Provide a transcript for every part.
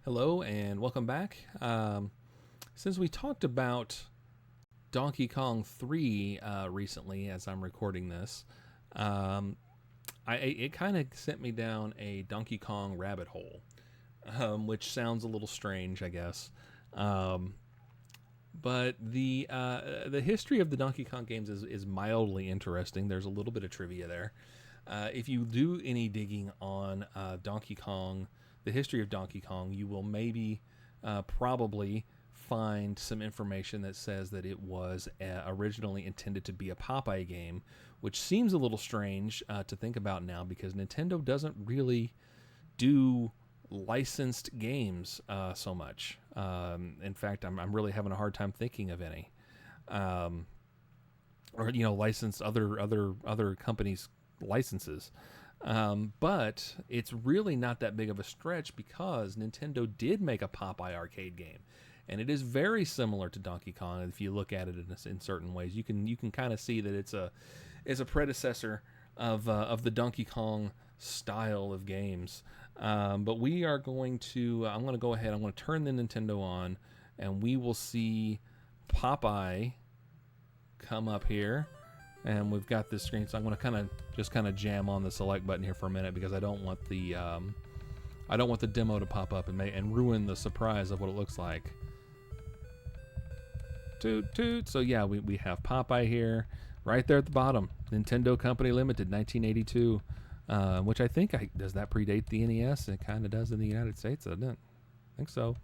Hello and welcome back. Since we talked about Donkey Kong 3 recently, as I'm recording this, um, it kind of sent me down a Donkey Kong rabbit hole, which sounds a little strange, I guess. Um, but the history of the Donkey Kong games is mildly interesting. There's a little bit of trivia there. If you do any digging on Donkey Kong, the history of Donkey Kong, you will maybe probably find some information that says that it was originally intended to be a Popeye game, which seems a little strange to think about now because Nintendo doesn't really do licensed games so much. In fact, I'm really having a hard time thinking of any, or licensed other companies' licenses. But it's really not that big of a stretch because Nintendo did make a Popeye arcade game, and it is very similar to Donkey Kong. If you look at it in certain ways, you can kind of see that it's a predecessor of the Donkey Kong style of games. But we are going to I'm going to go ahead. I'm going to turn the Nintendo on, and we will see Popeye come up here. And we've got this screen, so I'm going to kind of jam on the select button here for a minute because I don't want the demo to pop up and ruin the surprise of what it looks like. Toot toot. So yeah, we have Popeye here, right there at the bottom. Nintendo Company Limited, 1982, which I think does that predate the NES? It kind of does in the United States, doesn't it? I think so.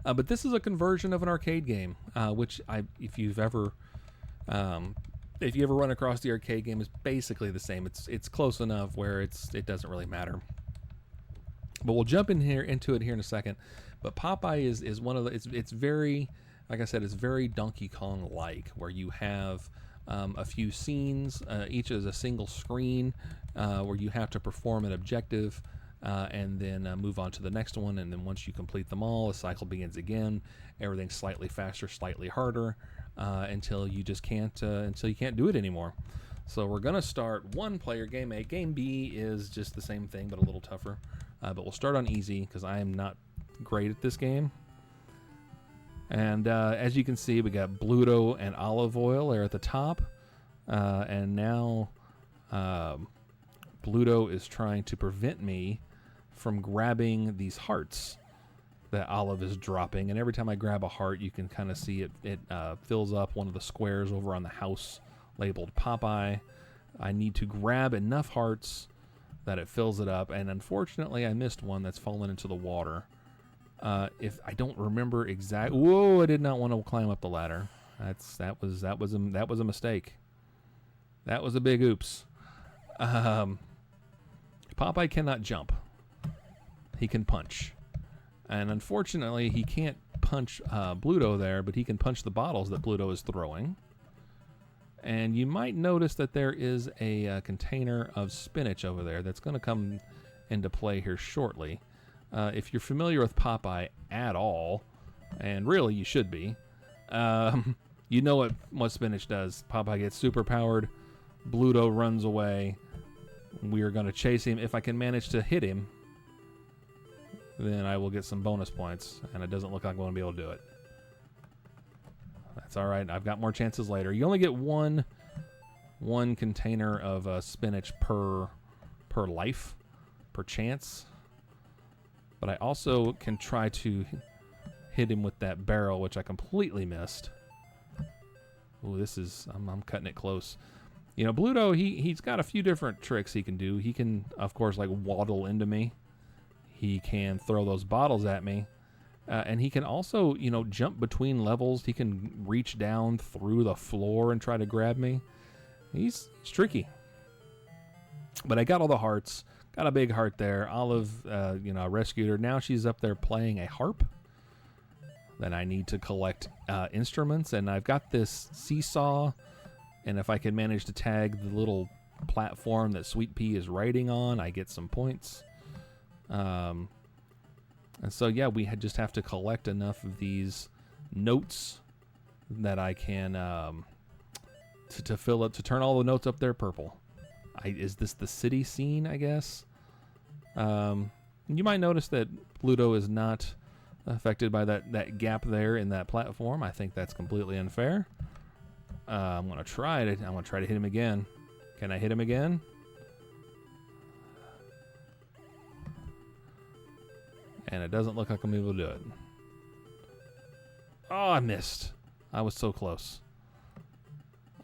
But this is a conversion of an arcade game, which if you ever run across the arcade game, is basically the same. It's close enough where it doesn't really matter. But we'll jump into it here in a second. But Popeye is one of the it's very, like I said, it's very Donkey Kong like, where you have a few scenes, each is a single screen, where you have to perform an objective. And then move on to the next one, and then once you complete them all, the cycle begins again. Everything's slightly faster, slightly harder, until you can't do it anymore. So we're gonna start one-player game A. Game B is just the same thing, but a little tougher. But we'll start on easy because I am not great at this game. And as you can see, we got Bluto and Olive Oil are at the top, and now Bluto is trying to prevent me from grabbing these hearts that Olive is dropping. And every time I grab a heart, you can kind of see it fills up one of the squares over on the house labeled Popeye. I need to grab enough hearts that it fills it up, and unfortunately I missed one that's fallen into the water. If I don't remember exactly, whoa! I did not want to climb up the ladder. That was a mistake. That was a big oops. Popeye cannot jump. He can punch. And unfortunately, he can't punch Bluto there, but he can punch the bottles that Bluto is throwing. And you might notice that there is a container of spinach over there that's going to come into play here shortly. If you're familiar with Popeye at all, and really you should be, you know what spinach does. Popeye gets super powered, Bluto runs away. We are going to chase him. If I can manage to hit him, then I will get some bonus points, and it doesn't look like I'm going to be able to do it. That's all right. I've got more chances later. You only get one container of spinach per life, per chance. But I also can try to hit him with that barrel, which I completely missed. Ooh, I'm cutting it close. You know, Bluto, he's got a few different tricks he can do. He can, of course, like waddle into me. He can throw those bottles at me. And he can also, jump between levels. He can reach down through the floor and try to grab me. He's tricky. But I got all the hearts. Got a big heart there. Olive, I rescued her. Now she's up there playing a harp. Then I need to collect instruments. And I've got this seesaw. And if I can manage to tag the little platform that Sweet Pea is riding on, I get some points. And so, yeah, we just have to collect enough of these notes that I can to fill up, to turn all the notes up there purple. Is this the city scene, I guess? You might notice that Pluto is not affected by that gap there in that platform. I think that's completely unfair. I'm gonna try to hit him again. Can I hit him again? And it doesn't look like I'm able to do it. Oh, I missed. I was so close.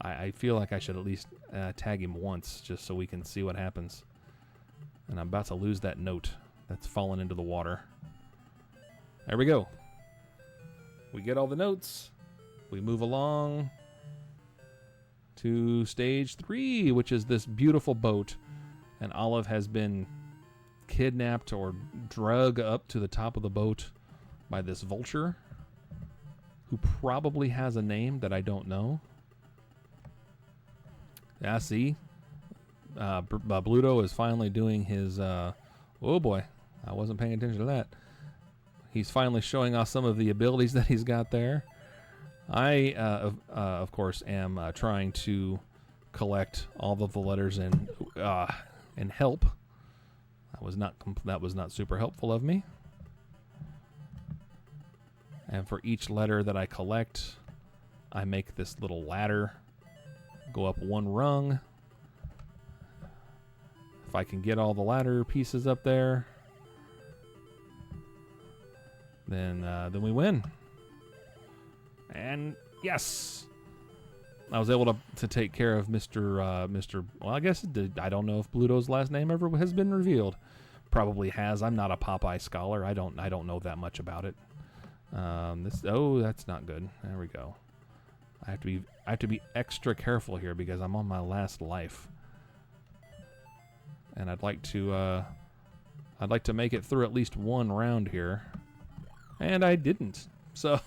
I feel like I should at least tag him once just so we can see what happens. And I'm about to lose that note that's fallen into the water. There we go. We get all the notes. We move along to stage 3, which is this beautiful boat. And Olive has been kidnapped or drug up to the top of the boat by this vulture who probably has a name that I don't know. Yeah, see? Bluto is finally doing his... oh boy, I wasn't paying attention to that. He's finally showing off some of the abilities that he's got there. I, of course, am trying to collect all of the letters and help. That was not super helpful of me. And for each letter that I collect, I make this little ladder. Go up one rung. If I can get all the ladder pieces up there, then we win. And yes, I was able to take care of Mr. Well, I guess it did. I don't know if Bluto's last name ever has been revealed. Probably has. I'm not a Popeye scholar. I don't know that much about it. That's not good. There we go. I have to be extra careful here because I'm on my last life. And I'd like to make it through at least one round here. And I didn't. So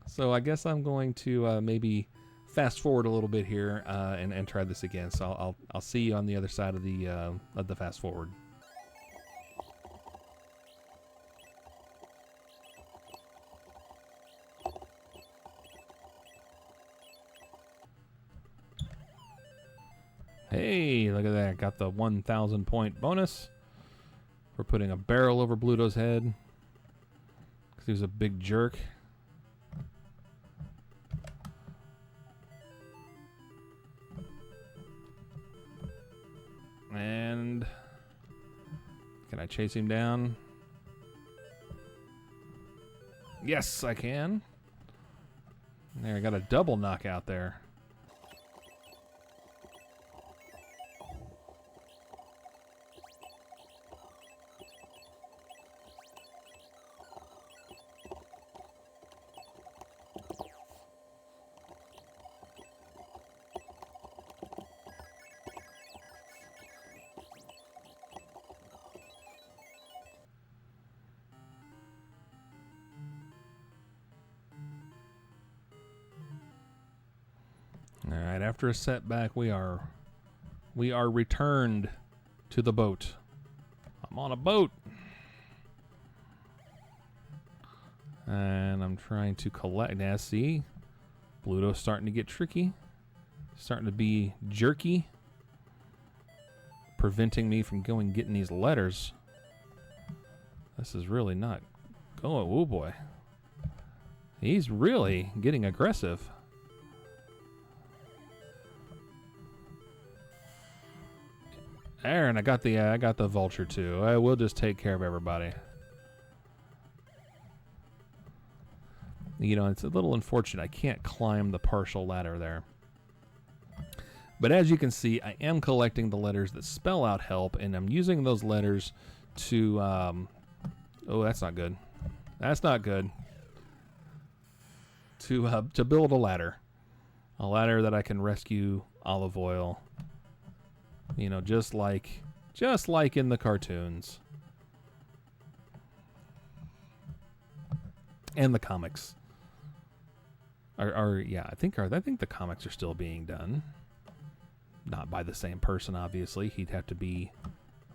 so I guess I'm going to maybe fast forward a little bit here and try this again. So I'll see you on the other side of the fast forward. Hey, look at that. Got the 1,000 point bonus for putting a barrel over Bluto's head because he was a big jerk. And can I chase him down? Yes, I can. There, I got a double knockout there. All right, after a setback, we are returned to the boat. I'm on a boat. And I'm trying to collect. Now, see? Bluto's starting to get tricky. Starting to be jerky. Preventing me from getting these letters. This is really not going. Oh, boy. He's really getting aggressive. There, and I got the vulture too. I will just take care of everybody. You know, it's a little unfortunate. I can't climb the partial ladder there. But as you can see, I am collecting the letters that spell out help, and I'm using those letters to... oh, that's not good. That's not good. To build a ladder. A ladder that I can rescue Olive Oil. You know, just like in the cartoons. And the comics. I think the comics are still being done. Not by the same person, obviously. He'd have to be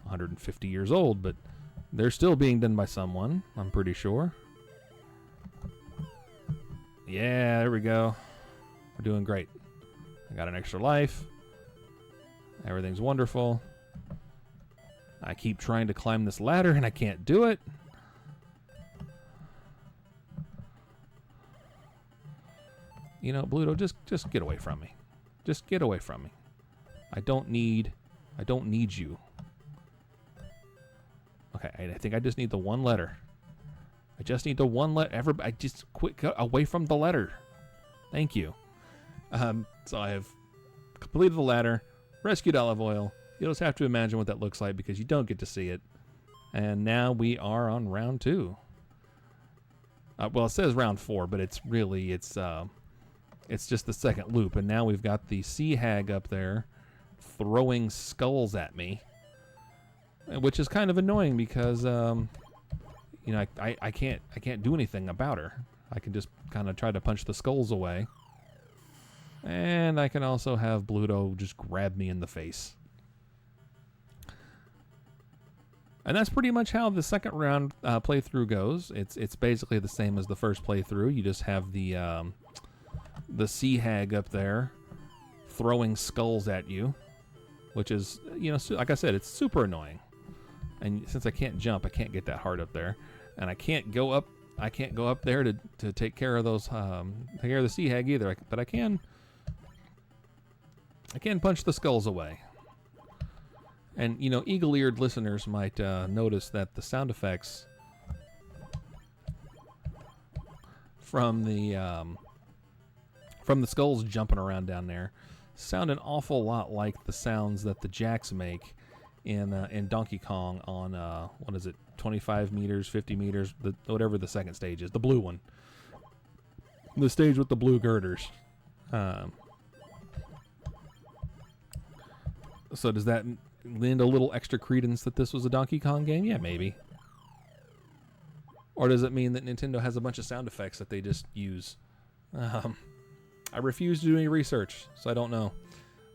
150 years old, but they're still being done by someone, I'm pretty sure. Yeah, there we go. We're doing great. I got an extra life. Everything's wonderful. I keep trying to climb this ladder and I can't do it. You know, Bluto, just get away from me. Just get away from me. I don't need you. Okay, I think I just need the one letter. I just need the one letter. Everybody, just quit away from the letter. Thank you. So I have completed the ladder, rescued Olive Oil. You'll just have to imagine what that looks like because you don't get to see it. And now we are on round 2. Well, it says round 4, but it's really, it's just the second loop. And now we've got the sea hag up there throwing skulls at me, which is kind of annoying because, you know, I can't do anything about her. I can just kind of try to punch the skulls away. And I can also have Bluto just grab me in the face. And that's pretty much how the second round playthrough goes. It's basically the same as the first playthrough. You just have the sea hag up there throwing skulls at you, which is, you know, like I said, it's super annoying. And since I can't jump, I can't get that hard up there, and I can't go up there to take care of those take care of the sea hag either. But I can punch the skulls away. And, you know, eagle-eared listeners might notice that the sound effects from the skulls jumping around down there sound an awful lot like the sounds that the jacks make in Donkey Kong on what is it, 25 meters, 50 meters, whatever the second stage is, the blue one, the stage with the blue girders. So does that lend a little extra credence that this was a Donkey Kong game? Yeah, maybe. Or does it mean that Nintendo has a bunch of sound effects that they just use? I refuse to do any research, so I don't know.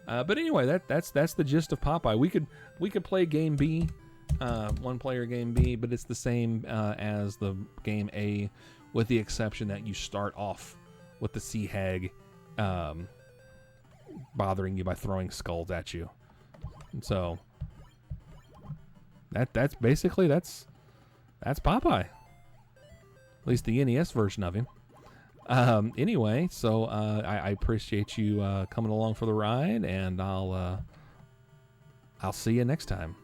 But anyway, that's the gist of Popeye. We could play game B, one player game B, but it's the same as the game A, with the exception that you start off with the sea hag bothering you by throwing skulls at you. And so that's basically that's Popeye. At least the NES version of him. Anyway, so I appreciate you coming along for the ride, and I'll see you next time.